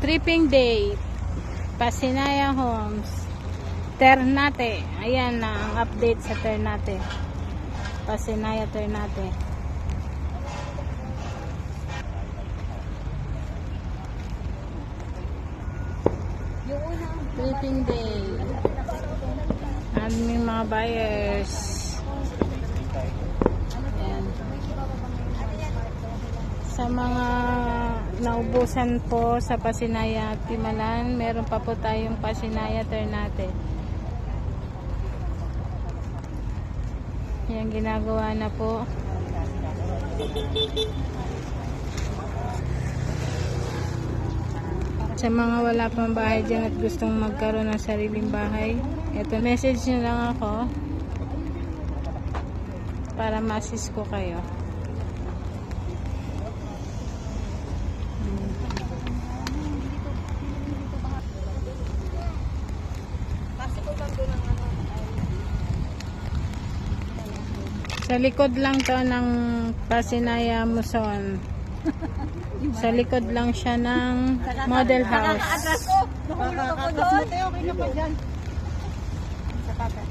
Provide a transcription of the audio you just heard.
Tripping day. Pasinaya Homes. Ternate. Ayan na ang update sa Ternate. Pasinaya Ternate. Tripping day. May mga buyers. Ayan. Sa mga naubusan po sa Pasinaya at Timalan, meron pa po tayong Pasinaya Ternate. Yan, ginagawa na po. Sa mga wala pang bahay dyan at gustong magkaroon ng sariling bahay, eto, message nyo lang ako para ma-assist ko kayo. Sa likod lang to ng Pasinaya Muson. Sa likod lang siya ng model house. Nakaka-atras ko. Nakulong ako doon. Okay na pa dyan. Sa papa.